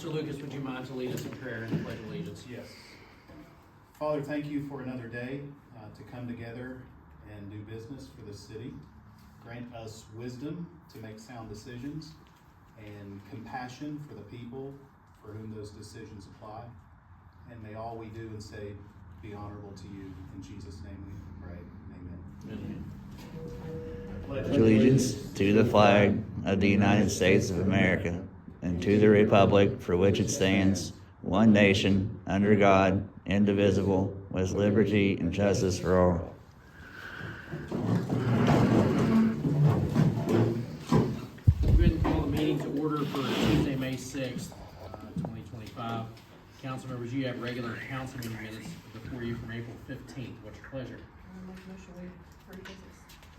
Officer Lucas, would you mind to lead us in prayer and the pledge of allegiance? Yes. Father, thank you for another day to come together and do business for the city. Grant us wisdom to make sound decisions and compassion for the people for whom those decisions apply. And may all we do and say be honorable to you. In Jesus' name we pray. Amen. Amen. Allegiance to the flag of the United States of America and to the republic for which it stands, one nation, under God, indivisible, with liberty and justice for all. Go ahead and call the meeting to order for Tuesday, May 6th, 2025. Council members, you have regular council meeting minutes before you from April 15th. What's your pleasure?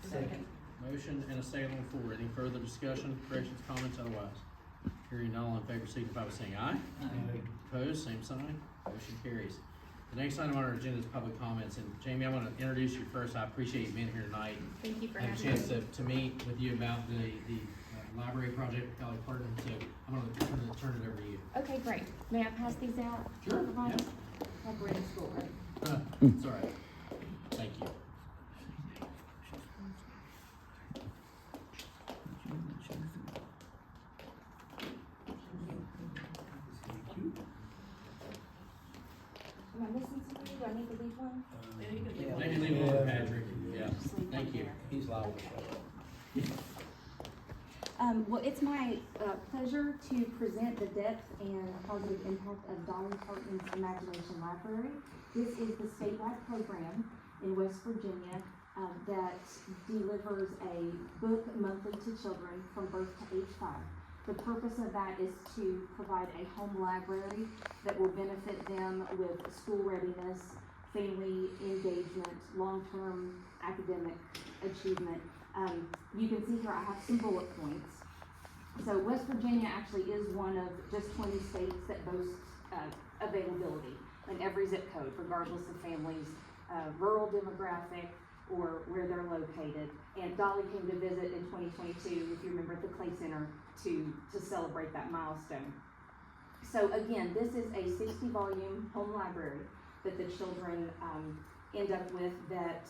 Second. Motion and a second on the floor. Any further discussion, corrections, comments, otherwise? Hearing none, all in favor signify by saying aye. Aye. Opposed, same sign. Motion carries. The next item on our agenda is public comments. And Jamie, I want to introduce you first. I appreciate you being here tonight. Thank you for I had a having me. chance to meet with you about the library project with Dolly Parton, so I'm going to turn it over to you. Okay, great. May I pass these out? Sure, Everybody? yeah. We're in school, right? It's all right. Thank you. Am I missing something? Do I need to leave one? Maybe leave it with Patrick. Yeah, Just leave thank one you. there. He's liable. Well, it's my pleasure to present the depth and positive impact of Dolly Parton's Imagination Library. This is the statewide program in West Virginia that delivers a book monthly to children from birth to age 5. The purpose of that is to provide a home library that will benefit them with school readiness, family engagement, long-term academic achievement. You can see here I have some bullet points. So West Virginia actually is one of just 20 states that boast availability in every zip code, regardless of families' rural demographic or where they're located. And Dolly came to visit in 2022, if you remember, at the Clay Center to celebrate that milestone. So again, this is a 60-volume home library that the children end up with that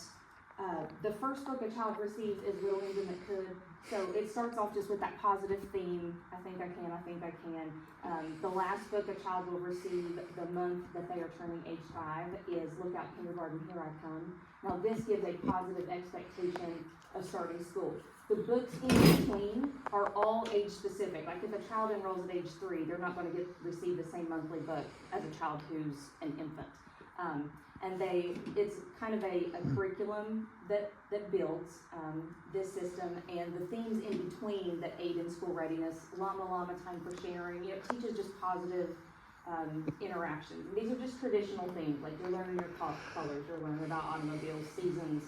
the first book a child receives is Little Engine That Could. So it starts off just with that positive theme, I think I can, I think I can. The last book a child will receive the month that they are turning age 5 is Look Out Kindergarten, Here I Come. Now this gives a positive expectation of starting school. The books in between are all age specific. Like if a child enrolls at age 3, they're not going to receive the same monthly book as a child who's an infant. And it's kind of a curriculum that builds this system, and the themes in between that aid in school readiness, Llama time for sharing, it teaches just positive interactions. And these are just traditional things, like you're learning your colors, you're learning about automobiles, seasons.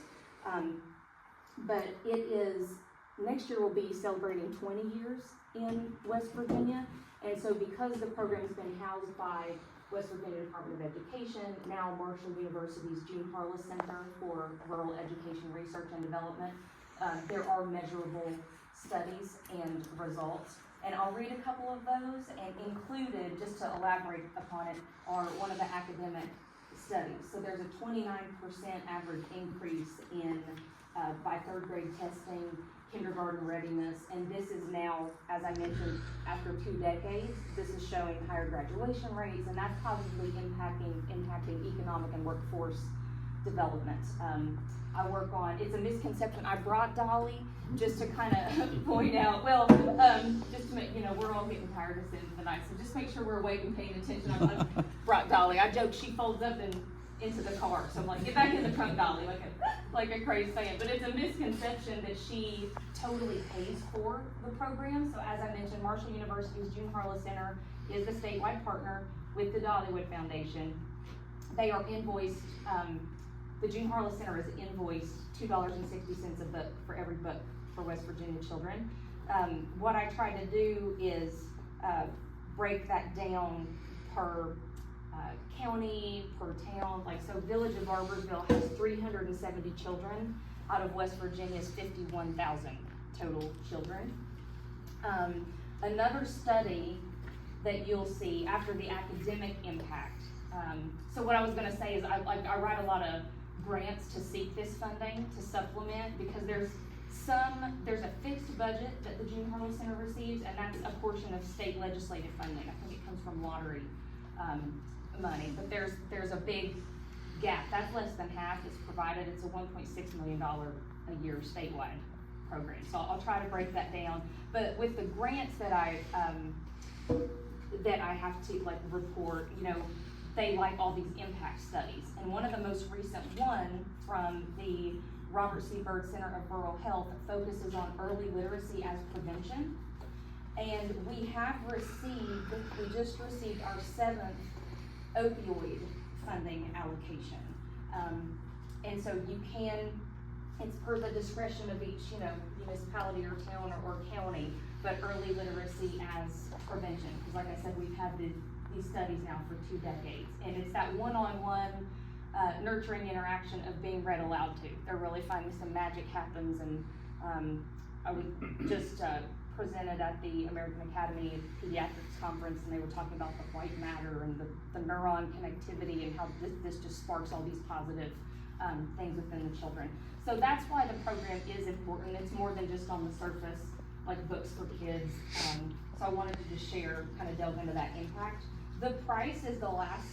But it is, next year we'll be celebrating 20 years in West Virginia, and so because the program has been housed by West Virginia Department of Education, now Marshall University's June Harless Center for Rural Education Research and Development, there are measurable studies and results. And I'll read a couple of those, and included, just to elaborate upon it, are one of the academic studies. So there's a 29% average increase in by third grade testing, kindergarten readiness, and this is now, as I mentioned, after 2 decades, this is showing higher graduation rates, and that's positively impacting economic and workforce development. I work on, it's a misconception, I brought Dolly just to kind of point out, well, just to make, we're all getting tired of sitting for the night, so just make sure we're awake and paying attention. I brought Dolly. I joke she folds up into the car, so I'm like, get back in the trunk, Dolly, like a crazy fan. But it's a misconception that she totally pays for the program. So as I mentioned, Marshall University's June Harless Center is the statewide partner with the Dollywood Foundation. They are invoiced, the June Harless Center is invoiced $2.60 a book for every book for West Virginia children. What I try to do is break that down per county, per town. Like, so Village of Barboursville has 370 children out of West Virginia's 51,000 total children. Another study that you'll see after the academic impact. So what I was gonna say is I write a lot of grants to seek this funding to supplement, because there's a fixed budget that the June Harlow Center receives, and that's a portion of state legislative funding. I think it comes from lottery money, but there's a big gap. That's less than half is provided. It's a $1.6 million a year statewide program. So I'll try to break that down. But with the grants that I have to report, they like all these impact studies. And one of the most recent one from the Robert C. Byrd Center of Rural Health focuses on early literacy as prevention. And we just received our 7th opioid funding allocation. And so it's per the discretion of each, municipality or town or county, but early literacy as prevention. Because like I said, we've had these studies now for 2 decades. And it's that one-on-one nurturing interaction of being read aloud to. They're really finding some magic happens. And I was just presented at the American Academy of Pediatrics conference, and they were talking about the white matter and the neuron connectivity and how this just sparks all these positive things within the children. So that's why the program is important. It's more than just on the surface, like books for kids. So I wanted to just kind of delve into that impact. The price is the last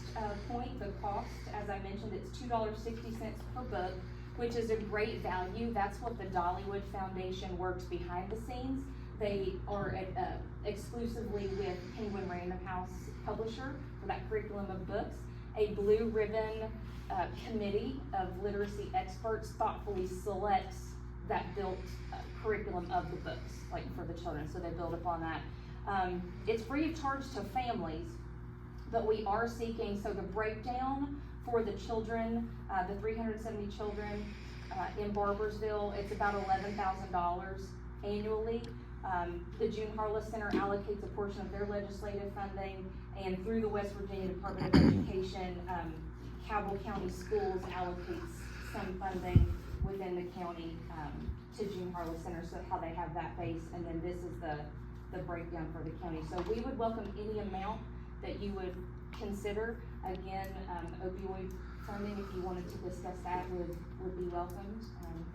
point. The cost, as I mentioned, it's $2.60 per book, which is a great value. That's what the Dollywood Foundation works behind the scenes. They are exclusively with Penguin Random House publisher for that curriculum of books. A blue ribbon committee of literacy experts thoughtfully selects that built curriculum of the books, for the children, so they build upon that. It's free of charge to families, but we are seeking, so the breakdown for the children, the 370 children in Barboursville, it's about $11,000 annually. The June Harlow Center allocates a portion of their legislative funding, and through the West Virginia Department of Education, Cabell County Schools allocates some funding within the county to June Harlow Center, so how they have that base, and then this is the breakdown for the county. So we would welcome any amount that you would consider. Again, opioid funding, if you wanted to discuss that, would be welcomed.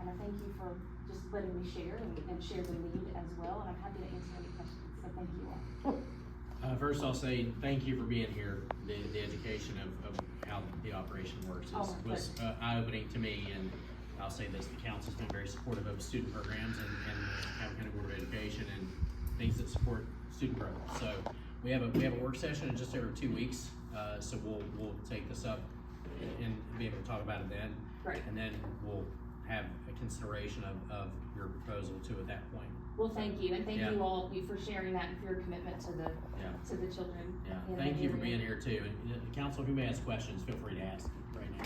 And I thank you for just letting me share and share the lead as well, and I'm happy to answer any questions, so thank you all. First, I'll say thank you for being here. The education of how the operation works was eye-opening to me, and I'll say this: the council's been very supportive of student programs and Cabell County Board of Education and things that support student growth. So we have a work session in just over 2 weeks. So we'll take this up and be able to talk about it then. Right. And then we'll have a consideration of your proposal too at that point. Well, thank you, and thank Yeah. you all for sharing that and for your commitment to the children. Yeah. in Thank the you for area. being here too. And council, if you may ask questions, feel free to ask right now.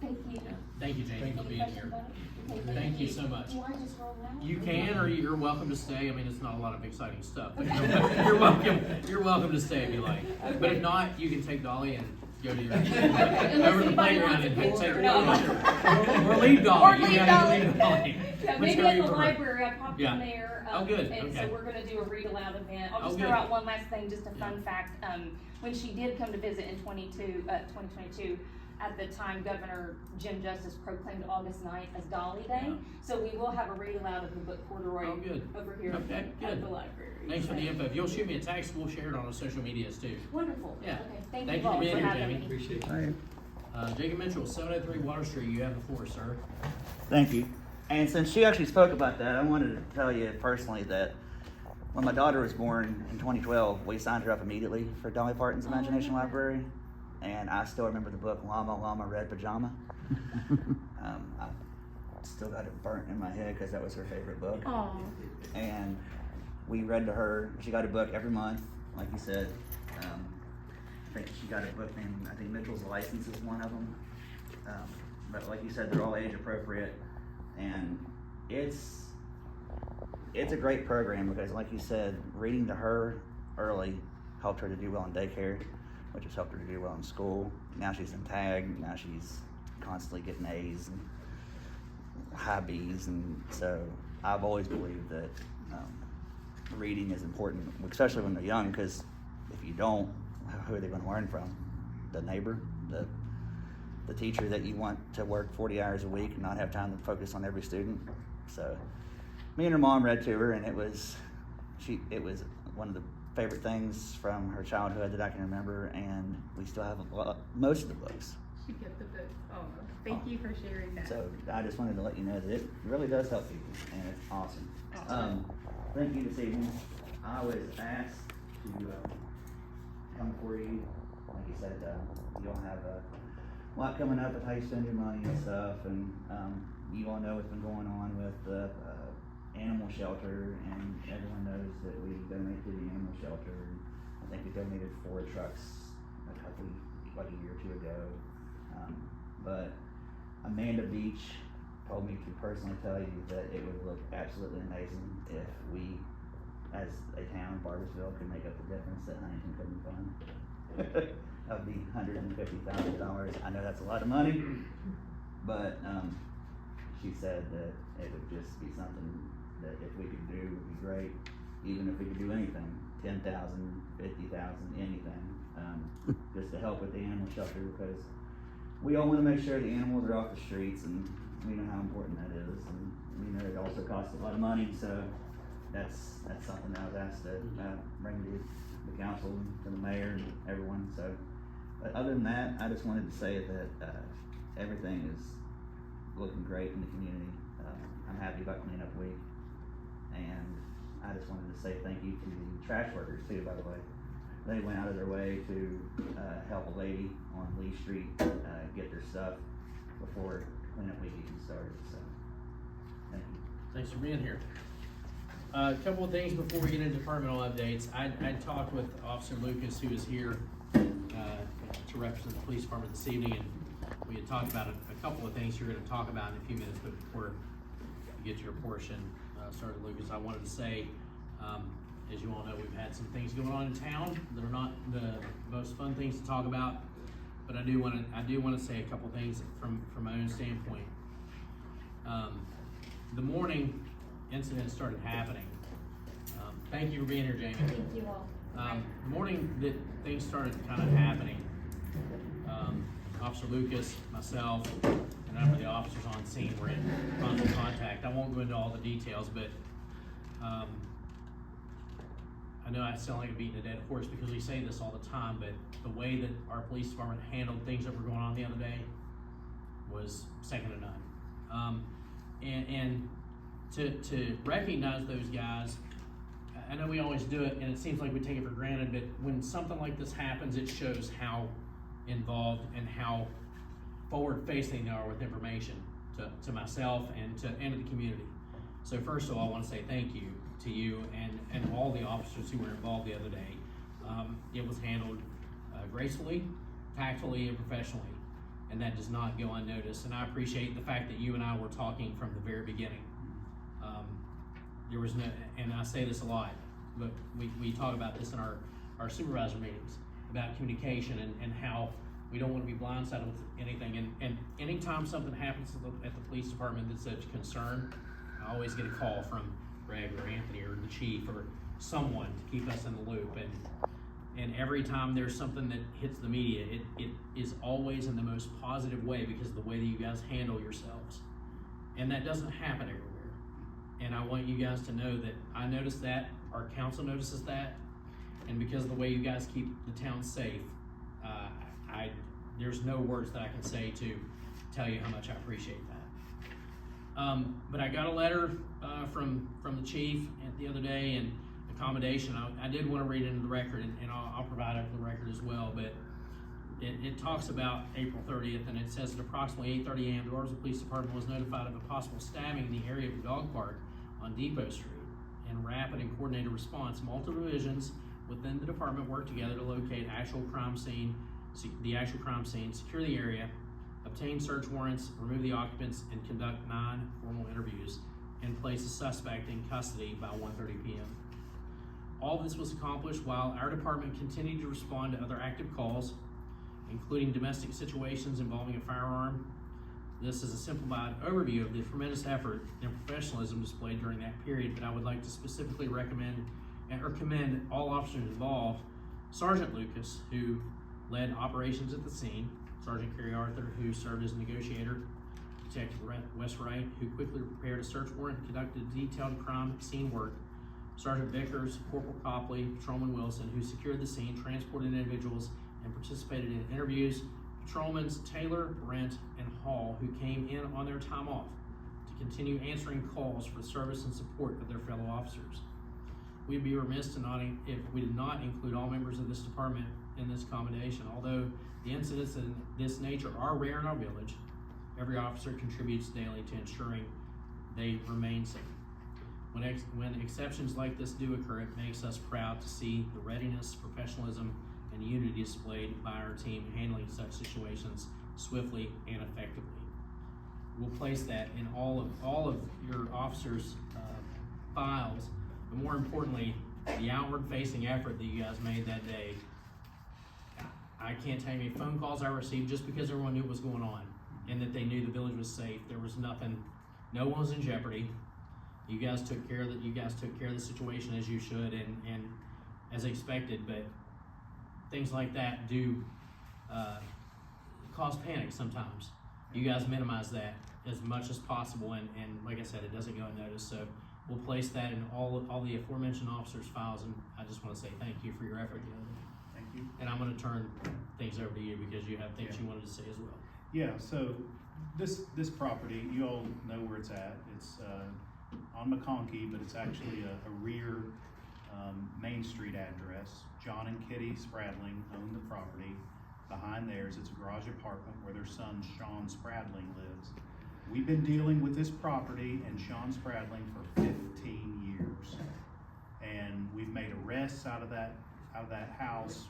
Thank you. Yeah. Thank you, Jamie, for Any being questions here. about it? Okay, Thank you so much. Do I just roll out? You can, or you're welcome to stay. I mean, it's not a lot of exciting stuff, but you're welcome. You're welcome to stay if you like. Okay. But if not, you can take Dolly and go to your Unless over the anybody playground wants and a take picture. or leave Dolly. Or You leave gotta Dolly. leave Dolly. Yeah, Which maybe go at you the prefer? library, I popped Yeah. in there. Oh, good. And Okay. so we're gonna do a read aloud event. I'll Oh, just good. throw out one last thing, just a fun Yeah. fact. When she did come to visit in 2022, at the time, Governor Jim Justice proclaimed August 9th as Dolly Day. Yeah. So we will have a read aloud of the book Corduroy Oh, good. over here Okay, at good. the library. Thanks for the So- info. If you'll shoot me a text, we'll share it on our social medias too. Wonderful. Yeah. Okay. Thank Thank you you all for being here, having Jamie. me. Appreciate it. Jacob Mitchell, 703 Water Street. You have the floor, sir. Thank you. And since she actually spoke about that, I wanted to tell you personally that when my daughter was born in 2012, we signed her up immediately for Dolly Parton's Imagination Library. And I still remember the book Llama Llama Red Pajama. I still got it burnt in my head because that was her favorite book. Aw. And we read to her. She got a book every month, like you said. I think she got a book named, I think Mitchell's License is one of them. But like you said, they're all age appropriate. And it's a great program because, like you said, reading to her early helped her to do well in daycare, which has helped her to do well in school. Now she's in tag. Now she's constantly getting A's and high B's. And so I've always believed that reading is important, especially when they're young, because if you don't, who are they gonna learn from? The neighbor, the teacher that you want to work 40 hours a week and not have time to focus on every student. So me and her mom read to her, and it was one of the favorite things from her childhood that I can remember, and we still have most of the books. She kept the books. Oh, thank you for sharing that. So I just wanted to let you know that it really does help people, and it's awesome. Thank you this evening. I was asked to come for you. Like you said, you all have a lot coming up with how you spend your money and stuff, and you all know what's been going on with the animal shelter, and everyone knows that we donate to the animal shelter. I think we donated 4 trucks like a year or 2 ago. But Amanda Beach told me to personally tell you that it would look absolutely amazing if we, as a town, Barboursville, could make up the difference that Huntington couldn't fund. Of the $150,000. I know that's a lot of money, but she said that it would just be something that if we could do would be great, even if we could do anything, 10,000, 50,000, anything, just to help with the animal shelter, because we all want to make sure the animals are off the streets, and we know how important that is, and we know it also costs a lot of money, so that's something that I was asked to bring to the council and to the mayor and everyone. So, but other than that, I just wanted to say that everything is looking great in the community. I'm happy about cleanup week, and I just wanted to say thank you to the trash workers too, by the way. They went out of their way to help a lady on Lee Street get their stuff before cleanup week even started, so thank you. Thanks for being here. A couple of things before we get into departmental updates. I talked with Officer Lucas, who is here to represent the police department this evening, and we had talked about a couple of things you're going to talk about in a few minutes, but before you get to your portion, Sergeant Lucas, I wanted to say, as you all know, we've had some things going on in town that are not the most fun things to talk about, but I do want to say a couple of things from my own standpoint. The morning incident started happening. Thank you for being here, Jamie. Thank you all. The morning that things started kind of happening, Officer Lucas, myself, and a number of the officers on scene were in constant contact. I won't go into all the details, but I know I sound like I'm beating a dead horse because we say this all the time, but the way that our police department handled things that were going on the other day was second to none. And to recognize those guys, I know we always do it and it seems like we take it for granted, but when something like this happens, it shows how involved and how forward-facing they are with information to myself and to the community. So first of all, I want to say thank you to you and all the officers who were involved the other day. It was handled gracefully, tactfully, and professionally, and that does not go unnoticed. And I appreciate the fact that you and I were talking from the very beginning. There was no, and I say this a lot, but we talk about this in our supervisor meetings about communication and how we don't want to be blindsided with anything. And anytime something happens at the police department that's of concern, I always get a call from Greg or Anthony or the chief or someone to keep us in the loop. And every time there's something that hits the media, it is always in the most positive way because of the way that you guys handle yourselves. And that doesn't happen everywhere. And I want you guys to know that I noticed that, our council notices that, and because of the way you guys keep the town safe, there's no words that I can say to tell you how much I appreciate that. But I got a letter from the chief the other day, and accommodation. I did want to read it into the record, and I'll provide it for the record as well, but it talks about April 30th, and it says at approximately 8:30 a.m. the Barboursville Police Department was notified of a possible stabbing in the area of the dog park on Depot Street. In rapid and coordinated response, multiple divisions within the department worked together to locate the actual crime scene, secure the area, obtain search warrants, remove the occupants, and conduct 9 formal interviews, and place the suspect in custody by 1:30 p.m. All this was accomplished while our department continued to respond to other active calls, including domestic situations involving a firearm. This is a simplified overview of the tremendous effort and professionalism displayed during that period, but I would like to specifically recommend or commend all officers involved Sergeant Lucas, who led operations at the scene, Sergeant Kerry Arthur, who served as negotiator, Detective Wes Wright, who quickly prepared a search warrant and conducted detailed crime scene work, Sergeant Vickers, Corporal Copley, Patrolman Wilson, who secured the scene, transported individuals, and participated in interviews, Patrolmans Taylor, Brent, and Hall, who came in on their time off to continue answering calls for service and support of their fellow officers. We'd be remiss if we did not include all members of this department in this commendation. Although the incidents of this nature are rare in our village, every officer contributes daily to ensuring they remain safe. When exceptions like this do occur, it makes us proud to see the readiness, professionalism, and unity displayed by our team handling such situations swiftly and effectively. We'll place that in all of your officers' files, but more importantly, the outward-facing effort that you guys made that day. I can't tell you how many phone calls I received just because everyone knew what was going on and that they knew the village was safe. There was nothing, no one was in jeopardy. You guys took care of the situation as you should and as expected, but things like that do cause panic sometimes. You guys minimize that as much as possible, and like I said, it doesn't go unnoticed. So we'll place that in all the aforementioned officers' files, and I just want to say thank you for your effort the other day. Thank you. And I'm going to turn things over to you because you have things you wanted to say as well. Yeah, so this property, you all know where it's at. It's on McConkey, but it's actually a rear Main Street address. John and Kitty Spradling own the property. Behind theirs, it's a garage apartment where their son, Sean Spradling, lives. We've been dealing with this property and Sean Spradling for 15 years. And we've made arrests out of that house.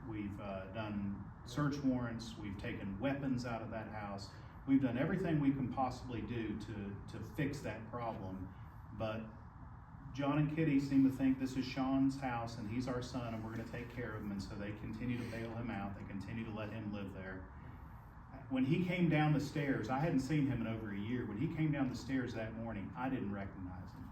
We've done search warrants. We've taken weapons out of that house. We've done everything we can possibly do to fix that problem. But John and Kitty seem to think this is Sean's house and he's our son and we're going to take care of him, and so they continue to bail him out. They continue to let him live there. When he came down the stairs, I hadn't seen him in over a year. When he came down the stairs that morning, I didn't recognize him.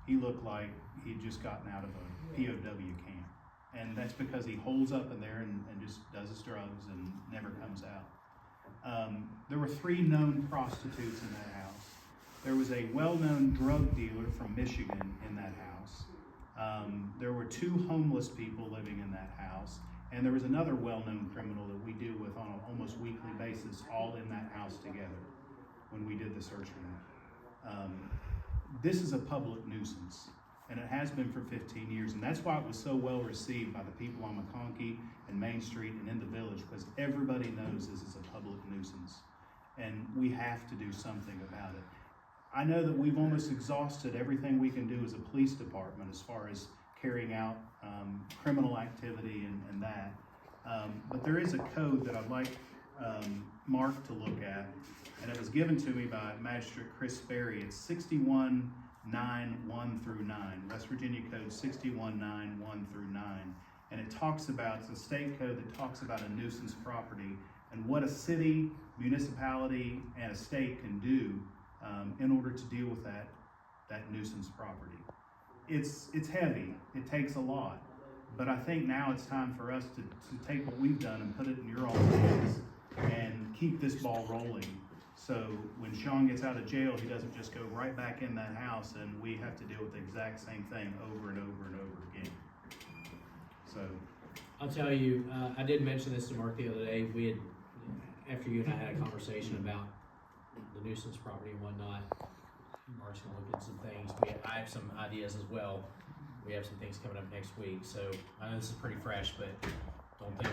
He looked like he'd just gotten out of a POW camp. And that's because he holds up in there and just does his drugs and never comes out. There were 3 known prostitutes in that house. There was a well-known drug dealer from Michigan in that house. There were 2 homeless people living in that house. And there was another well-known criminal that we deal with on an almost weekly basis, all in that house together when we did the search warrant. This is a public nuisance, and it has been for 15 years, and that's why it was so well received by the people on McConkey and Main Street and in the village, because everybody knows this is a public nuisance, and we have to do something about it. I know that we've almost exhausted everything we can do as a police department as far as carrying out criminal activity and that. But there is a code that I'd like Mark to look at, and it was given to me by Magistrate Chris Berry. It's 61.9 1 through 9, West Virginia Code 61.9 1 through 9. And it talks about, it's a state code that talks about a nuisance property and what a city, municipality, and a state can do in order to deal with that nuisance property. It's heavy, it takes a lot, but I think now it's time for us to take what we've done and put it in your all's hands and keep this ball rolling. So when Sean gets out of jail, he doesn't just go right back in that house and we have to deal with the exact same thing over and over and over again. So I'll tell you, I did mention this to Mark the other day. We had, after you and I had a conversation about the nuisance property and whatnot, Mark's gonna look at some things. I have some ideas as well. We have some things coming up next week. So I know this is pretty fresh, but don't think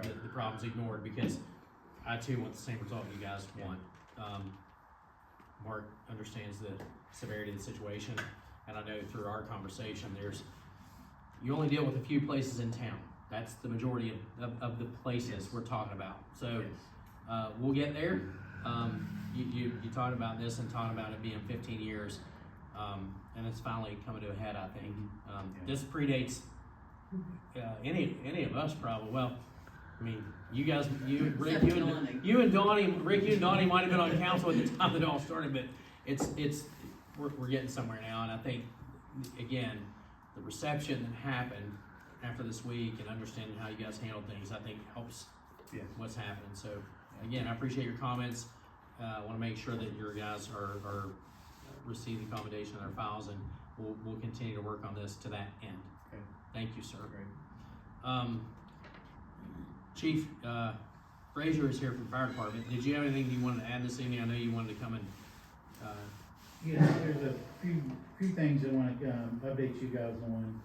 that the problem's ignored, because I too want the same result you guys want. Mark understands the severity of the situation, and I know through our conversation, you only deal with a few places in town. That's the majority of the places we're talking about. So we'll get there. You talked about this and talked about it being 15 years, and it's finally coming to a head, I think. This predates any of us probably. Well, I mean, you guys, Rick, you and Donnie might have been on council at the time that it all started, but we're getting somewhere now, and I think, again, the reception that happened after this week and understanding how you guys handled things, I think helps Yeah. what's happened. So again, I appreciate your comments. I want to make sure that your guys are receiving accommodation in their files, and we'll continue to work on this to that end. Okay. Thank you, sir. Great. Chief, Frazier is here from the fire department. Did you have anything you wanted to add this evening? I know you wanted to come and, Yes, there's a few things I want to update you guys on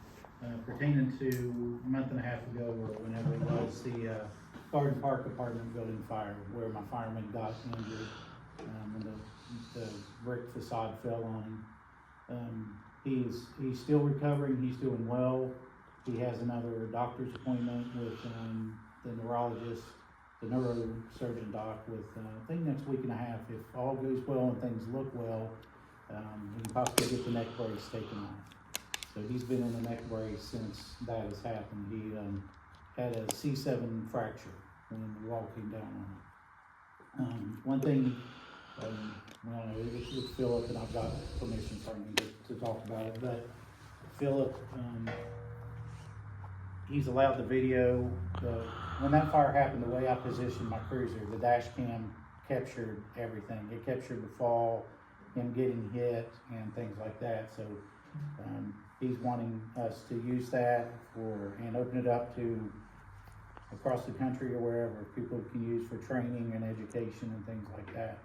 pertaining to a month and a half ago, or whenever it was, the Garden Park apartment building fire, where my fireman got injured, and the brick facade fell on him. He's still recovering. He's doing well. He has another doctor's appointment with the neurologist, the neurosurgeon doc, with I think next week and a half. If all goes well and things look well, he can possibly get the neck brace taken off. So he's been in the neck brace since that has happened. He had a C7 fracture when the wall came down on him. One thing, well, it's Philip, and I've got permission from him to talk about it, but Philip, he's allowed the video. When that fire happened, the way I positioned my cruiser, the dash cam captured everything. It captured the fall, him getting hit, and things like that. So he's wanting us to use that and open it up to across the country or wherever people can use for training and education and things like that.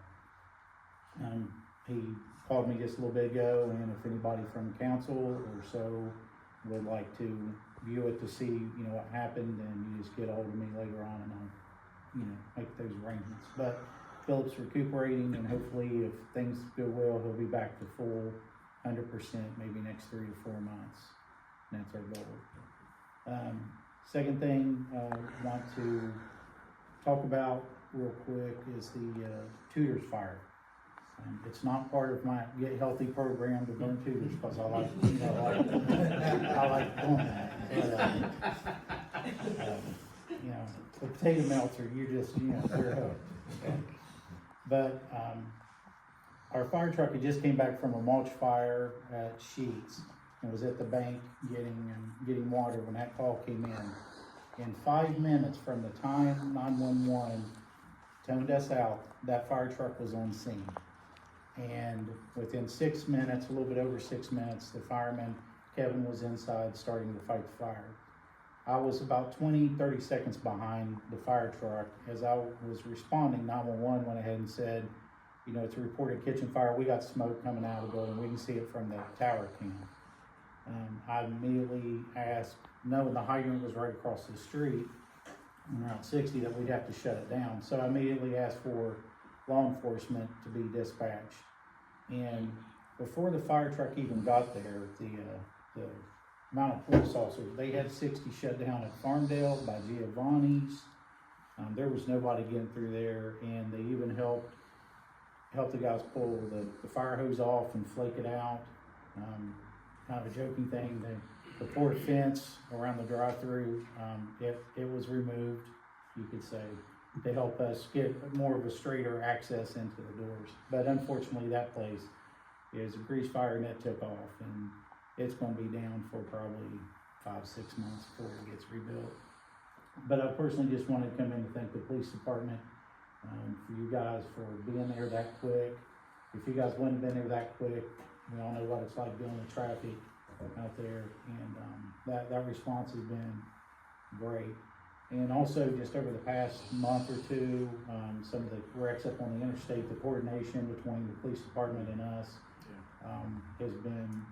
He called me just a little bit ago, and if anybody from council or so would like to view it to see, what happened, then you just get a hold of me later on, and I'll, make those arrangements. But Philip's recuperating, and hopefully, if things go well, he'll be back to full 100% maybe next 3 to 4 months. And that's our goal. Second thing I want to talk about real quick is the Tutors fire. It's not part of my Get Healthy program to burn tutors, because I like doing that. But, the potato melter, they're hooked. Okay. But our fire truck had just came back from a mulch fire at Sheets and was at the bank getting water when that call came in. In 5 minutes from the time 911 toned us out, that fire truck was on scene. And within 6 minutes, a little bit over 6 minutes, the fireman, Kevin, was inside starting to fight the fire. I was about 20-30 seconds behind the fire truck. As I was responding, 911 went ahead and said, it's a reported kitchen fire. We got smoke coming out of the building. We can see it from the tower cam. I immediately asked, knowing the hydrant was right across the street, around 60, that we'd have to shut it down. So I immediately asked for law enforcement to be dispatched. And before the fire truck even got there, the Mounted police officers, they had 60 shut down at Farmdale by Giovanni's. There was nobody getting through there, and they even helped the guys pull the fire hose off and flake it out. Kind of a joking thing. The port fence around the drive-through, it was removed, you could say, to help us get more of a straighter access into the doors. But unfortunately, that place is a grease fire, and it took off, and it's going to be down for probably 5-6 months before it gets rebuilt. But I personally just wanted to come in to thank the police department for you guys for being there that quick. If you guys wouldn't have been there that quick, we all know what it's like dealing with traffic out there, and that response has been great. And also, just over the past month or two, some of the wrecks up on the interstate, the coordination between the police department and us has been,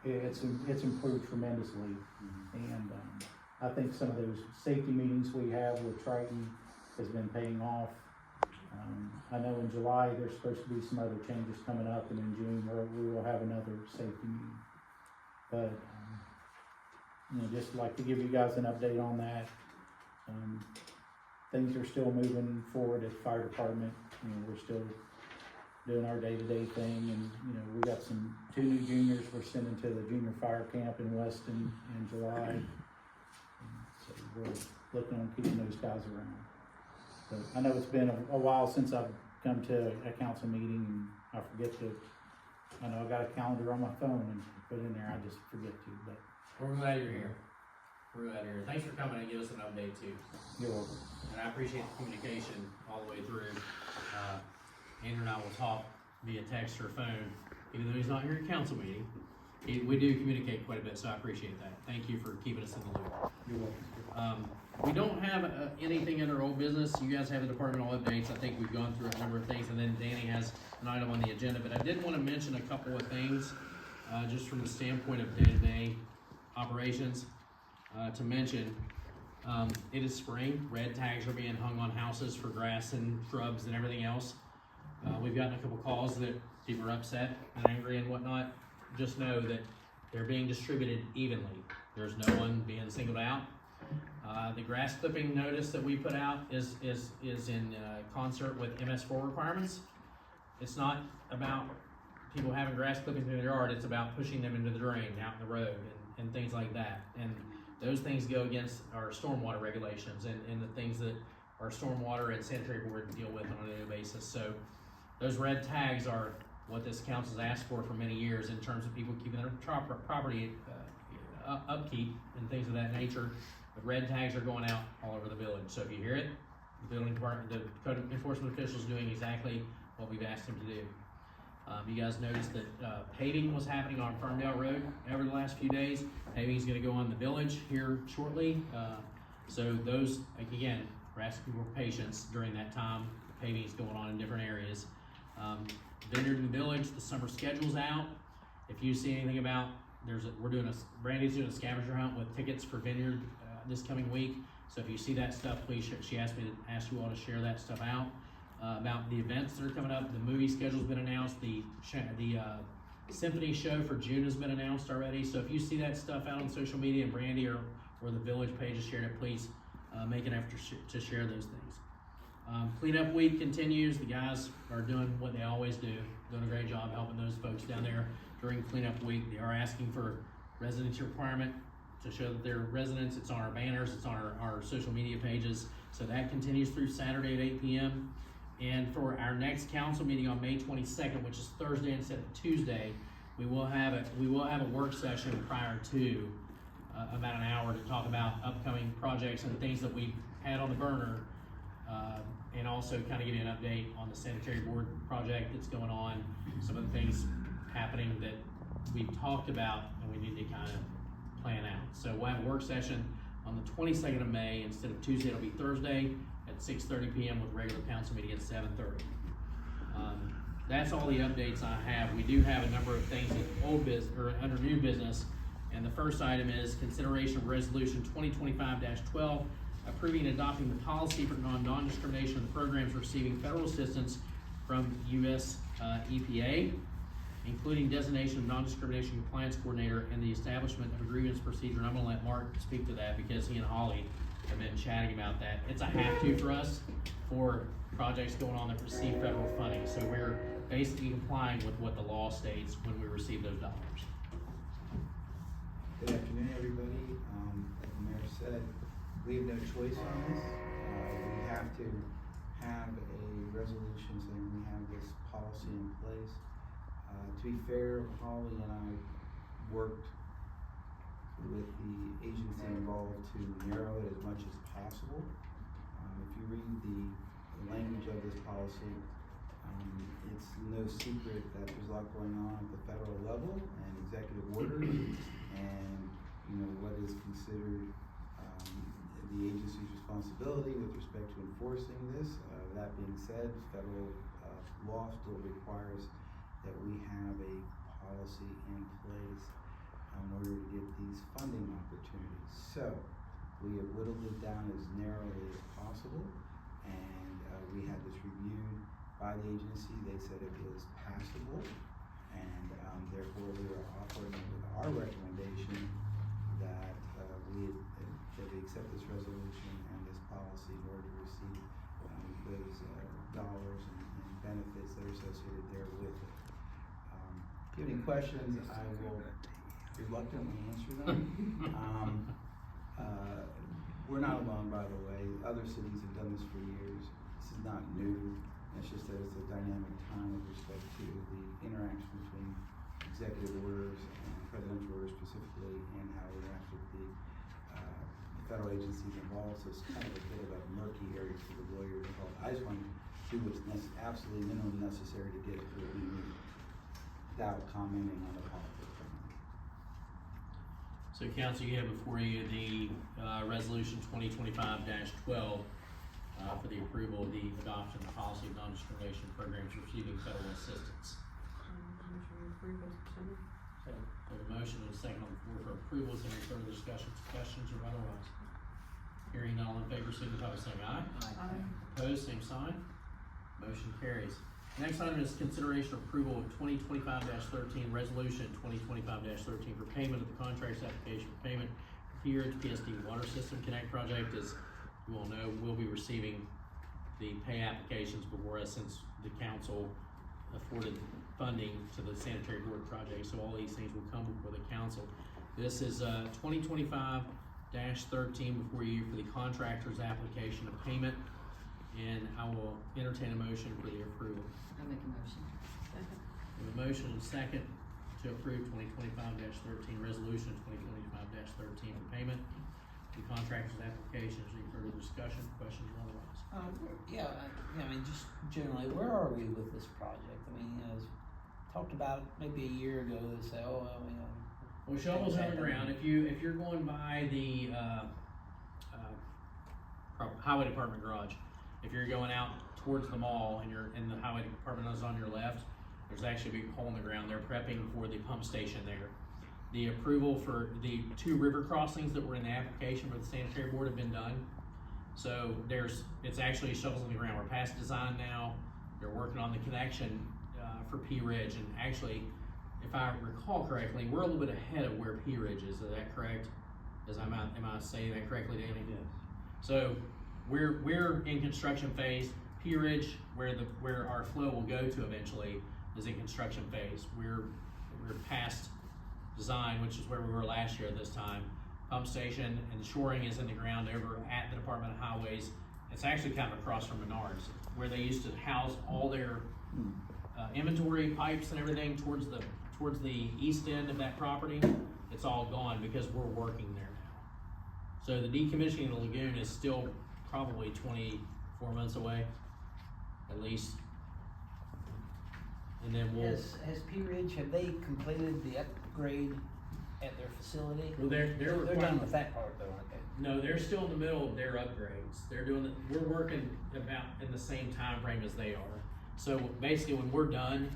it's improved tremendously. And I think some of those safety meetings we have with Triton has been paying off. I know in July there's supposed to be some other changes coming up, and in June we will have another safety meeting. But just like to give you guys an update on that. Things are still moving forward at the fire department. We're still doing our day-to-day thing, and we got 2 new juniors we're sending to the junior fire camp in Weston in July. So we're looking on keeping those guys around. But I know it's been a while since I've come to a council meeting, and I forget to. I know I got a calendar on my phone and put in there. I just forget to. But we're glad you're here. We're out here. Thanks for coming and give us an update too. You're welcome. And I appreciate the communication all the way through. Andrew and I will talk via text or phone, even though he's not here at council meeting. We do communicate quite a bit, so I appreciate that. Thank you for keeping us in the loop. You're welcome. We don't have anything under old business. You guys have the departmental updates. I think we've gone through a number of things, and then Danny has an item on the agenda. But I did want to mention a couple of things, just from the standpoint of day-to-day operations. To mention, it is spring. Red tags are being hung on houses for grass and shrubs and everything else. We've gotten a couple calls that people are upset and angry and whatnot. Just know that they're being distributed evenly. There's no one being singled out. The grass clipping notice that we put out is in concert with MS4 requirements. It's not about people having grass clippings in their yard. It's about pushing them into the drain, out in the road, and things like that. And those things go against our stormwater regulations and the things that our stormwater and sanitary board deal with on a daily basis. So those red tags are what this council's asked for many years in terms of people keeping their property upkeep and things of that nature. The red tags are going out all over the village. So if you hear it, the building department, the code enforcement official is doing exactly what we've asked him to do. You guys noticed that paving was happening on Ferndale Road over the last few days. Paving is going to go on the village here shortly. So those, again, we're asking for patience during that time. Paving is going on in different areas. Vineyard in the village, the summer schedule's out. If you see anything about, Brandy's doing a scavenger hunt with tickets for Vineyard this coming week. So if you see that stuff, please, she asked me to ask you all to share that stuff out. About the events that are coming up, the movie schedule's been announced, the symphony show for June has been announced already. So if you see that stuff out on social media and Brandy or the village page has shared it, please make an effort to share those things. Cleanup week continues. The guys are doing what they always do, doing a great job helping those folks down there during cleanup week. They are asking for residency requirement to show that they're residents. It's on our banners, it's on our social media pages. So that continues through Saturday at 8 p.m. And for our next council meeting on May 22nd, which is Thursday instead of Tuesday, we will have a work session prior to about an hour to talk about upcoming projects and things that we've had on the burner, and also kind of give you an update on the sanitary board project that's going on, some of the things happening that we've talked about and we need to kind of plan out. So we'll have a work session on the 22nd of May. Instead of Tuesday, it'll be Thursday at 6:30 p.m. with regular council meeting at 7:30. That's all the updates I have. We do have a number of things in under new business, and the first item is consideration of resolution 2025-12, approving and adopting the policy for non-discrimination of the programs receiving federal assistance from U.S. EPA, including designation of non-discrimination compliance coordinator and the establishment of a grievance procedure. And I'm going to let Mark speak to that because he and Holly have been chatting about that. It's a have-to for us for projects going on that receive federal funding. So we're basically complying with what the law states when we receive those dollars. Good afternoon, everybody. Like the mayor said, we have no choice on this. We have to have a resolution saying we have this policy in place. To be fair, Holly and I worked with the agency involved to narrow it as much as possible. If you read the language of this policy, it's no secret that there's a lot going on at the federal level and executive orders and what is considered the agency's responsibility with respect to enforcing this. That being said, federal law still requires that we have a policy in place in order to get these funding opportunities. So we have whittled it down as narrowly as possible, and we had this reviewed by the agency. They said it was passable, and therefore we are offering with our recommendation that we accept this resolution and this policy in order to receive those dollars and benefits that are associated there with it. If you have any questions, I will reluctantly answer them. We're not alone, by the way. Other cities have done this for years. This is not new. It's just that it's a dynamic time with respect to the interaction between executive orders and presidential orders specifically, and how we interact with the federal agencies involved, so it's kind of a bit of a murky area for the lawyers involved. I just want to do what's absolutely minimum necessary to get it where we need without commenting on the politics. So council, you have before you the, resolution 2025-12, for the approval of the adoption of the policy of non-discrimination programs receiving federal assistance. We have a motion and a second on the floor for approval. Is there any further discussions, questions, or otherwise? Hearing none, all in favor, signify by saying aye. Aye. Opposed, same sign. Motion carries. Next item is consideration of approval of 2025-13, resolution 2025-13 for payment of the contracts application for payment here at the PSD Water System Connect project. As you all know, we'll be receiving the pay applications before us since the council afforded funding to the sanitary board project, so all these things will come before the council. This is 2025-13 before you for the contractor's application of payment, and I will entertain a motion for the approval. I'll make a motion. We have a motion and a second to approve 2025-13 resolution 2025-13 for payment. The contractor's application. Is there any further discussion, questions, or otherwise? I mean, just generally, where are we with this project? I mean, as talked about maybe a year ago, they say, oh, well, Well, shovels on the ground. If you're going by the highway department garage, if you're going out towards the mall and the highway department is on your left, there's actually a big hole in the ground. They're prepping for the pump station there. The approval for the 2 river crossings that were in the application for the sanitary board have been done. So it's actually shovels in the ground. We're past design now. They're working on the connection for P Ridge, and actually, if I recall correctly, we're a little bit ahead of where P Ridge is. Is that correct? Am I saying that correctly, Danny? Yes. So we're in construction phase. P Ridge, where our flow will go to eventually, is in construction phase. We're past design, which is where we were last year at this time. Pump station and shoring is in the ground over at the Department of Highways. It's actually kind of across from Menards, where they used to house all their inventory pipes and everything towards the east end of that property. It's all gone because we're working there now. So the decommissioning of the lagoon is still probably 24 months away, at least. And then has P Ridge, have they completed the upgrade at their facility? Well, they're done with that part though, aren't they? No, they're still in the middle of their upgrades. We're working about in the same time frame as they are. So basically, when we're done,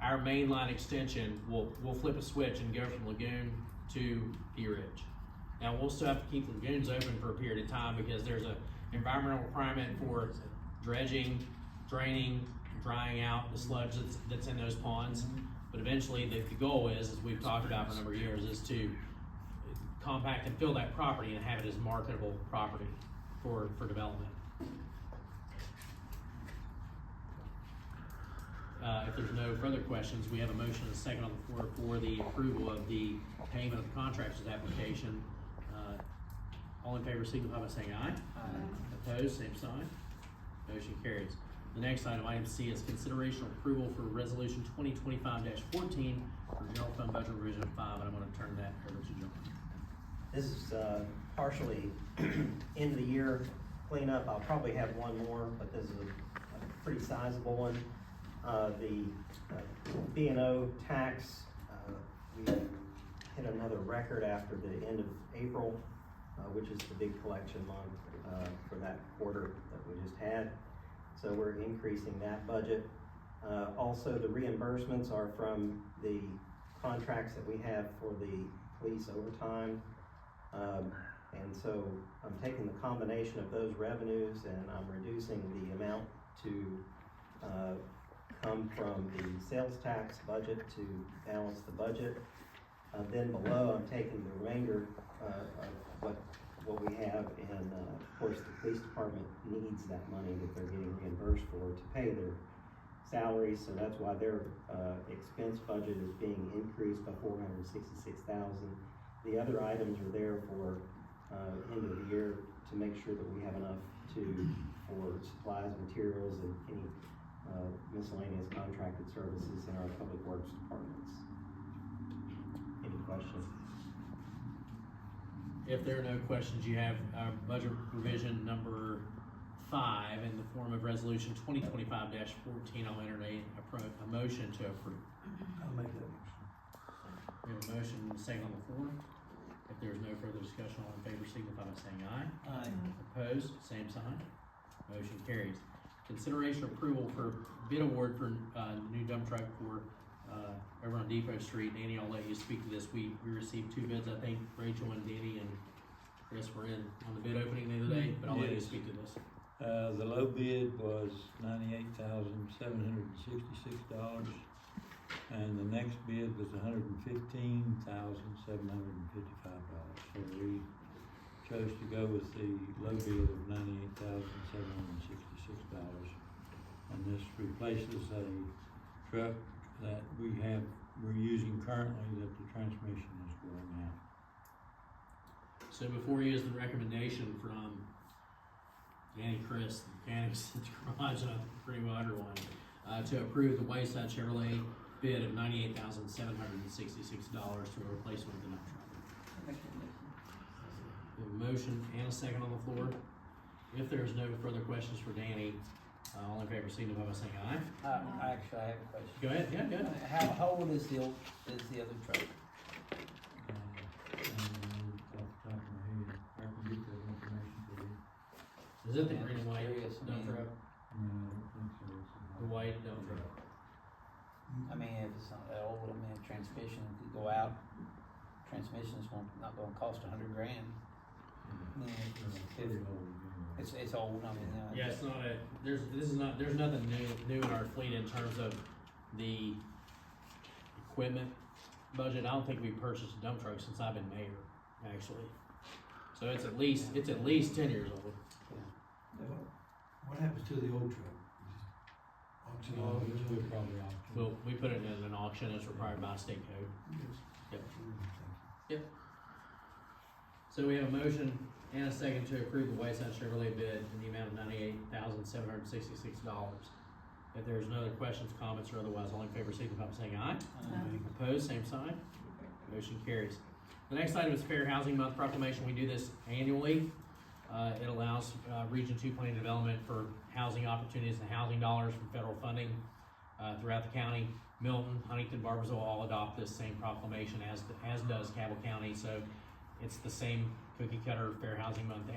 our main line extension will flip a switch and go from Lagoon to P Ridge. Now we'll still have to keep lagoons open for a period of time because there's an environmental requirement for dredging, draining, drying out the sludge that's in those ponds. But eventually, the goal is, as we've talked about for a number of years, is to compact and fill that property and have it as marketable property for development. If there's no further questions, we have a motion and a second on the floor for the approval of the payment of the contractor's application. All in favor signify by saying aye. Aye. Opposed, same sign. Motion carries. The next item C, is consideration of approval for resolution 2025-14 for general fund budget revision 5, and I'm gonna turn that over to John. This is partially end of the year cleanup. I'll probably have one more, but this is a pretty sizable one. The B&O tax, we hit another record after the end of April, which is the big collection month for that quarter that we just had. So we're increasing that budget. Also, the reimbursements are from the contracts that we have for the police overtime. And so I'm taking the combination of those revenues and I'm reducing the amount to come from the sales tax budget to balance the budget. Then below, I'm taking the remainder of what we have, and of course the police department needs that money that they're getting reimbursed for to pay their salaries, so that's why their expense budget is being increased by $466,000. The other items are there for end of the year to make sure that we have enough for supplies, materials, and any miscellaneous contracted services in our public works departments. Any questions? If there are no questions, you have, budget revision number 5 in the form of resolution 2025-14. I'll entertain a motion to approve. I'll make that motion. We have a motion and a second on the floor. If there's no further discussion, all in favor signify by saying aye. Aye. Opposed, same sign. Motion carries. Consideration approval for bid award for, new dump truck for, over on Depot Street. Danny, I'll let you speak to this. We received 2 bids, I think, Rachel and Danny and Chris were in on the bid opening the other day, but I'll let you Yes. speak to this. The low bid was $98,766, and the next bid was $115,755. So we chose to go with the low bid of $98,766. And this replaces a truck that we're using currently that the transmission is going out. So before you is the recommendation from Danny, Chris, the mechanics at the garage, and I think pretty well everyone, to approve the Wayside Chevrolet bid of $98,766 to a replacement of the dump truck. We have a motion and a second on the floor. If there is no further questions for Danny, all in favor signify by saying aye. Actually, I have a question. Go ahead, yeah, go ahead. How old is the other truck? Off the top of my head, I can get that information for you. Is it the green and white Curious, I dump mean- truck? No, I don't think so. The white dump truck? I mean, if it's not that old, I mean, a transmission could go out, transmission's not gonna cost $100,000. I mean, It's pretty old, anyway. it's old, I mean, Yeah, it's not there's nothing new in our fleet in terms of the equipment budget. I don't think we purchased a dump truck since I've been mayor, actually. So it's at least 10 years old. What happens to the old truck? Auction off? We'll probably auction. Well, we put it in an auction as required by state code. Yep. So we have a motion and a second to approve the Wayside Chevrolet bid in the amount of $98,766. If there's no other questions, comments, or otherwise, all in favor signify by saying aye. Opposed, same sign. Motion carries. The next item is Fair Housing Month proclamation. We do this annually. It allows, Region 2 planning development for housing opportunities and housing dollars from federal funding, throughout the county. Milton, Huntington, Barboursville all adopt this same proclamation as does Cabell County. So it's the same cookie cutter Fair Housing Month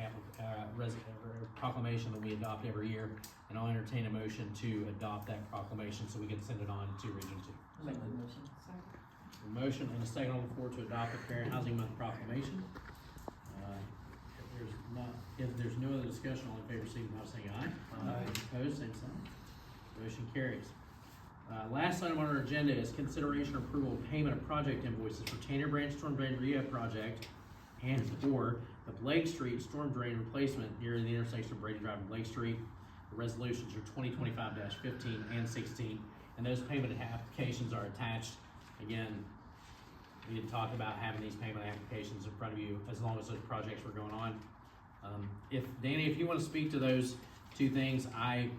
proclamation that we adopt every year. And I'll entertain a motion to adopt that proclamation so we can send it on to Region 2. Make the motion. A motion and a second on the floor to adopt the Fair Housing Month proclamation. If there's no other discussion, all in favor, signify by saying aye. Opposed, same sign. Motion carries. Last item on our agenda is consideration or approval of payment of project invoices for Tanner Branch Storm Drain Rehab Project and for the Blake Street Storm Drain Replacement near the intersection of Brady Drive and Blake Street. The resolutions are 2025-15 and 16, and those payment applications are attached. Again, we had talked about having these payment applications in front of you as long as those projects were going on. Danny, if you want to speak to those 2 things, I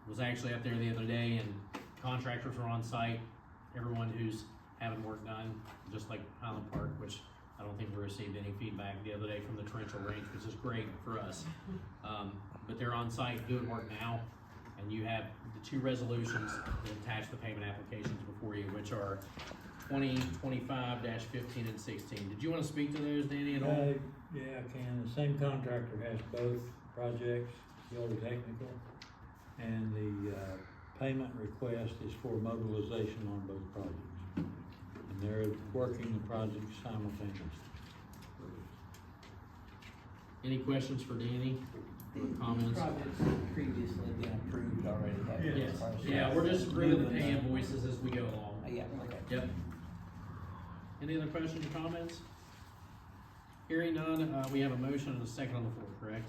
was actually up there the other day and contractors were on site, everyone who's having work done, just like Highland Park, which I don't think we received any feedback the other day from the torrential range, which is great for us. But they're on site doing work now, and you have the 2 resolutions that attach the payment applications before you, which are 2025-15 and 16. Did you want to speak to those, Danny, at all? Yeah, I can. The same contractor has both projects, Gilder Technical, and the payment request is for mobilization on both projects. And they're working the projects simultaneously. Any questions for Danny? Or comments? Projects previously been approved already, have they? Yes. Yeah, we're just approving the pay invoices as we go along. Yeah, okay. Yep. Any other questions or comments? Hearing none, we have a motion and a second on the floor, correct?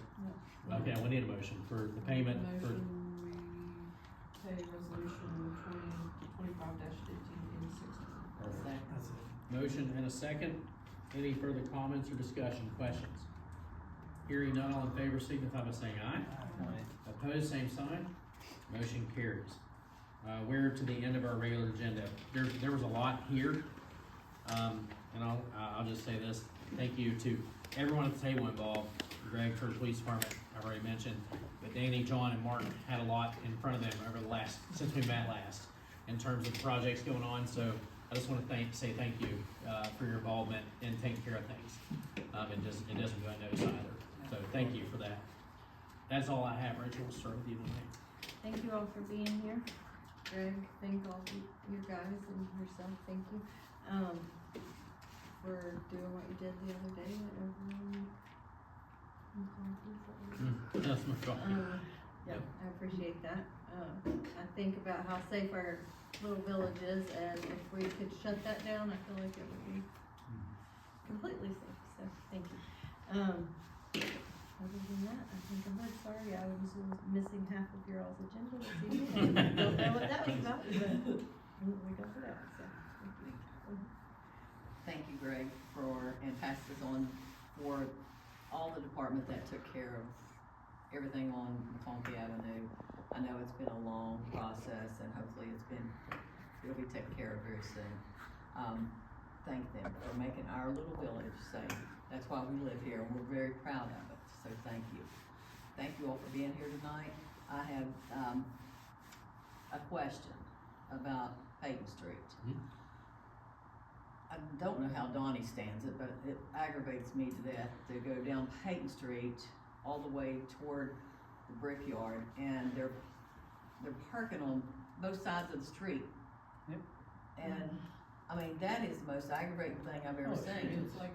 No. Okay, we need a motion for the payment for, Motion, we pay resolution 2025-15 and 16. motion and a second. Any further comments or discussion, questions? Hearing none, all in favor signify by saying aye. Opposed, same sign. Motion carries. We're to the end of our regular agenda. There was a lot here. And I'll just say this, thank you to everyone at the table involved. Greg for the police department, I've already mentioned, but Danny, John, and Mark had a lot in front of them over the last, since we met last, in terms of the projects going on, so I just wanna say thank you, for your involvement in taking care of things. It doesn't go unnoticed either, so thank you for that. That's all I have. Rachel, we'll start with you tonight. Thank you all for being here. Greg, thank all of you guys and yourself, thank you, for doing what you did the other day over in That's my fault. yeah, I appreciate that. I think about how safe our little village is, and if we could shut that down, I feel like it would be completely safe, so thank you. Other than that, I think I'm good. Sorry, I was missing half of your all's agenda this evening. I don't know what that was about, but we got to that, so thank you. Thank you, Greg, and pass this on for all the department that took care of everything on McConkey Avenue. I know it's been a long process, and hopefully it'll be taken care of very soon. Thank them for making our little village safe. That's why we live here, and we're very proud of it, so thank you. Thank you all for being here tonight. I have, a question about Peyton Street. I don't know how Donnie stands it, but it aggravates me to death to go down Peyton Street all the way toward the Brickyard, and they're parking on both sides of the street. Yep. And, I mean, that is the most aggravating thing I've ever seen. It's like,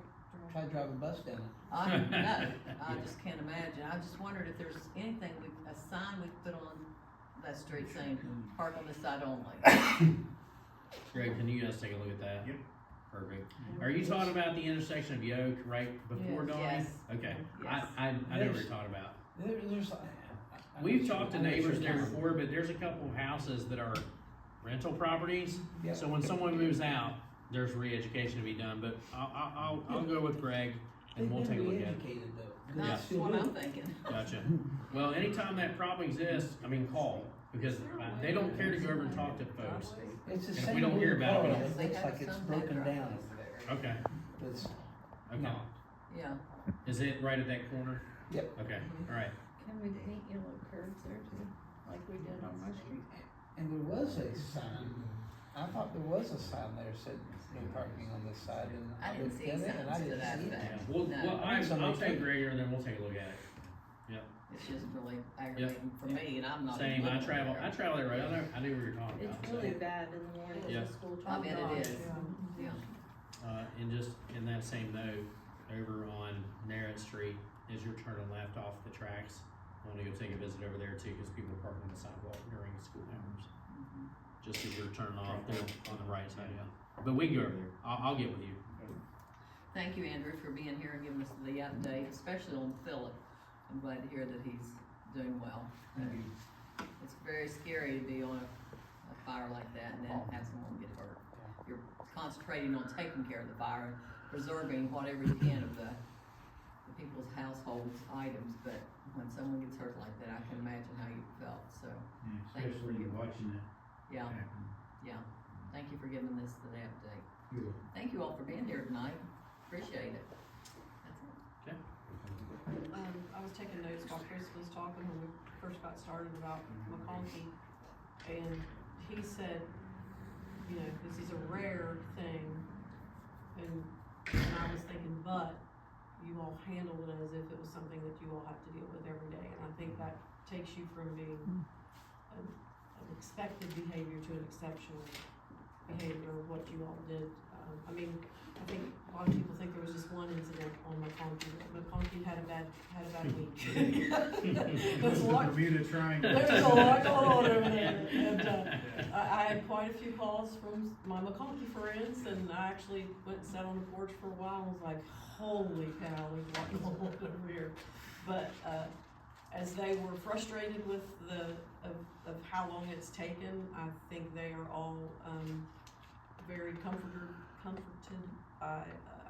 try to drive a bus down it. I know, I just can't imagine. I just wondered if there's anything, a sign we could put on that street saying, park on this side only. Greg, can you guys take a look at that? Yep. Perfect. Are you talking about the intersection of Yoke right before Dawn? Yes. Okay, Yes. I know what you're talking about. There's. We've talked to neighbors there before, but there's a couple of houses that are rental properties. Yeah. So when someone moves out, there's re-education to be done, but I'll go with Greg and we'll take a look at it. Educated though. That's what I'm thinking. Gotcha. Well, anytime that problem exists, I mean, call, because they don't care to go over and talk to folks. It's the If same. we don't hear about it, we road, don't- It looks like it's broken down over there. Okay, It's, okay. Yeah. Is it right at that corner? Yep. Okay, alright. Can we paint yellow curves there too, like we did on my street? and there was a sign, I thought there was a sign there said no parking on this side, and I didn't looked see at it, and I signs to didn't that see it. effect. Well, No. I'll take Gregor and then we'll take a look at it. Yep. It's just really aggravating for me, and I'm not. Same, even I living travel there. that road, I knew what you're talking about. It's so. really bad in the morning Yeah. with the school I bet children. it is, yeah. And just in that same note, over on Narrett Street, as you're turning left off the tracks, I wanna go take a visit over there too, cause people are parking on the sidewalk during school hours. Just as you're turning off there on the right side, yeah. But we can go over there, I'll get with you. Thank you, Andrew, for being here and giving us the update, especially on Philip. I'm glad to hear that he's doing well. It's very scary to be on a fire like that and then have someone get hurt. You're concentrating on taking care of the fire and preserving whatever you can of the people's households items, but when someone gets hurt like that, I can imagine how you felt, so. Thank you for Especially watching it Yeah, happen. yeah. Thank you for giving us the update. Thank you all for being here tonight. Appreciate it. That's it. I was taking notes while Chris was talking when we first got started about McConkey, and he said, you know, this is a rare thing, and I was thinking, but you all handle it as if it was something that you all have to deal with every day, and I think that takes you from being an expected behavior to an exceptional behavior of what you all did. I mean, I think a lot of people think there was just one incident on McConkey, but McConkey had a bad week. There's a lot, Bermuda Triangle. there's a lot going on over there, and, I had quite a few calls from my McConkey friends, and I actually went and sat on the porch for a while and was like, holy cow, there's a lot going on over here. But, as they were frustrated with of how long it's taken, I think they are all, very comforted by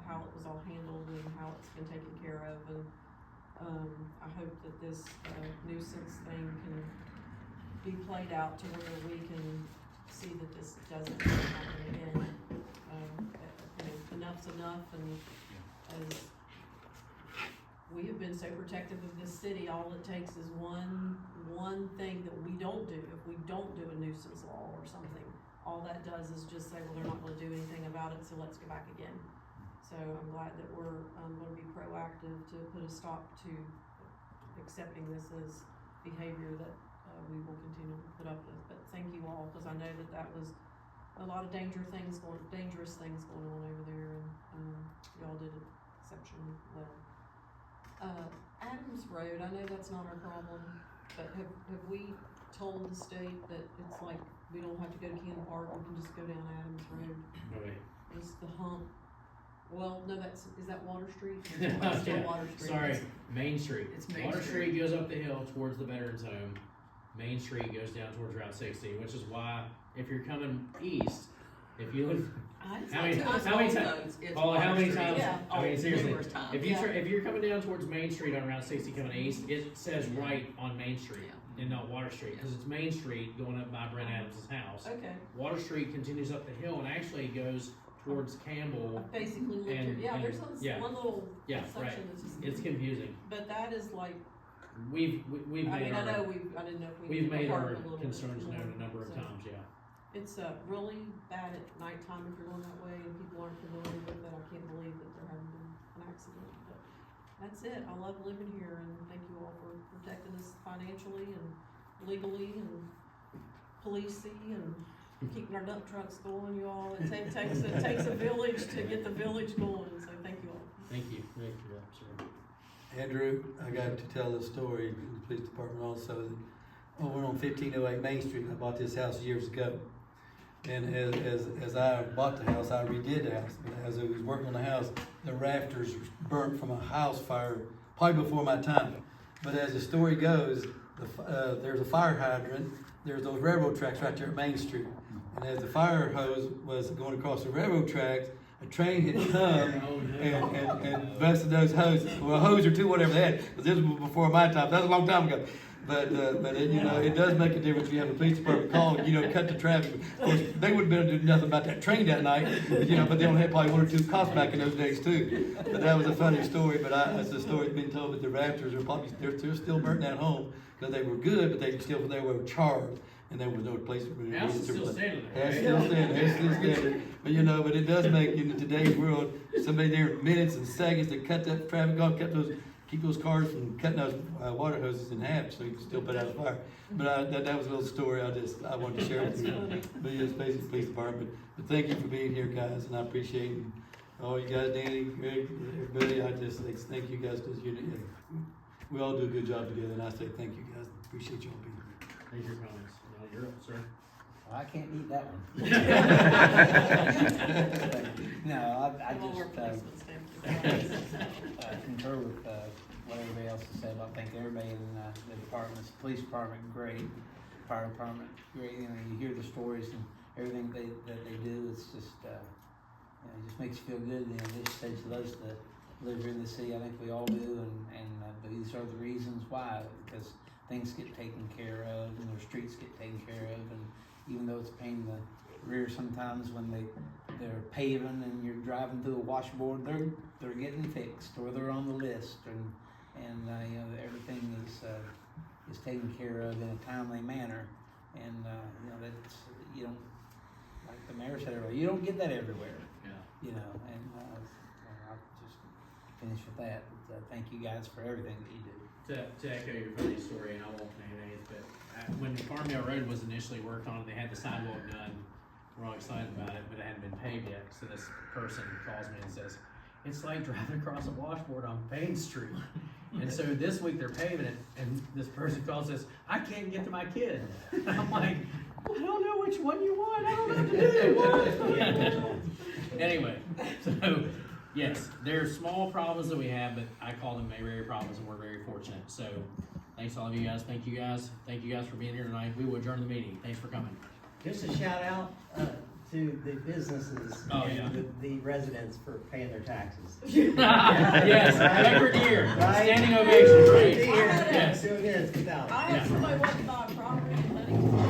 how it was all handled and how it's been taken care of, and I hope that this nuisance thing can be played out to where we can see that this doesn't happen again. You know, enough's enough, and as we have been so protective of this city, all it takes is one thing that we don't do. If we don't do a nuisance law or something, all that does is just say, well, they're not gonna do anything about it, so let's go back again. So I'm glad that we're, gonna be proactive to put a stop to accepting this as behavior that, we will continue to put up with. But thank you all, cause I know that was a lot of dangerous things going on over there, and, y'all did it exceptionally well. Adams Road, I know that's not our problem, but have we told the state that it's like, we don't have to go to Ken Park, we can just go down Adams Road? Right. It's the hump, well, no, is that Water Street? Yeah, Still Water Street. sorry, Main Street. It's Main Water Street. Street goes up the hill towards the Veterans Home. Main Street goes down towards Route 60, which is why if you're coming east, if you live, how many times? Paula, how many times? Yeah. I mean, seriously, Numerous times. if you're coming down towards Main Street on Route 60 coming east, it says right on Main Street and not Water Street, because it's Main Street going up by Brent Adams' house. Okay, Water Street continues up the hill and actually goes towards Campbell. I basically lived here, yeah, there's yeah. one little Yeah, section right. that's just. It's confusing. But that is like, We've I made mean, I know our, I didn't know if we. we've could made park our a little bit concerns more, known a number of so. times, yeah. It's, really bad at nighttime if you're going that way and people aren't familiar with it. I can't believe that there hasn't been an accident, but that's it. I love living here, and thank you all for protecting us financially and legally and policing and keeping our dump trucks going, you all. It takes a village to get the village going, so thank you all. Thank you for that, sir. Andrew, I got to tell this story in the police department also. That we're on 1508 Main Street. I bought this house years ago. And as I bought the house, I redid the house. As I was working on the house, the rafters burnt from a house fire, probably before my time. But as the story goes, there's a fire hydrant. There's those railroad tracks right there at Main Street. And as the fire hose was going across the railroad tracks, a train had come and busted those hoses. Well, a hose or two, whatever they had. But this was before my time. That was a long time ago. But it, it does make a difference if you have a police department call and, cut the traffic. Of course, they wouldn't have been able to do nothing about that train that night, but they only had probably one or two cops back in those days too. But that was a funny story, but that's the story that's been told that the rafters are probably, they're still burnt at home because they were good, but they were charred. And there was no place for The house is still standing there, It's right? still standing, it's still standing. But it does make, in today's world, somebody there in minutes and seconds to cut that traffic off, keep those cars from cutting those water hoses in half so you can still put out a fire. But that was a little story I wanted to share with you. But yes, basically police department. But thank you for being here, guys, and I appreciate it. All you guys, Danny, Greg, everybody, I just thank you guys because we all do a good job together, and I say thank you guys. Appreciate you all being here. Thank you for your comments. No, you're up, sir. Well, I can't beat that one. No, I All our just, placements, thank you. concur with, what everybody else has said. I think everybody in, the departments, police department, great, fire department, great. You hear the stories and everything that they do, it's just, it just makes you feel good. This stage of those that live here in the city, I think we all do, and these are the reasons why, because things get taken care of, and their streets get taken care of, and even though it's a pain in the rear sometimes when they're paving and you're driving through a washboard, they're getting fixed, or they're on the list, and everything is taken care of in a timely manner, and that's, you don't, like the mayor said earlier, you don't get that everywhere. Yeah. And I'll just finish with that. But, thank you guys for everything that you do. To echo your funny story, and I won't name names, but when Farmdale Road was initially worked on, they had the sidewalk done. We're all excited about it, but it hadn't been paved yet. So this person calls me and says, "It's like driving across a washboard on Main Street." And so this week they're paving it, and this person calls and says, "I can't get to my kid." And I'm like, "I don't know which one you want. I don't know what to do." Anyway, so yes, there are small problems that we have, but I call them very problems, and we're very fortunate. So thanks to all of you guys. Thank you guys. Thank you guys for being here tonight. We will adjourn the meeting. Thanks for coming. Just a shout out to the businesses and the residents for paying their taxes. Yes, record year. Right? Standing ovation, right? Yes. I had somebody walk by a property and letting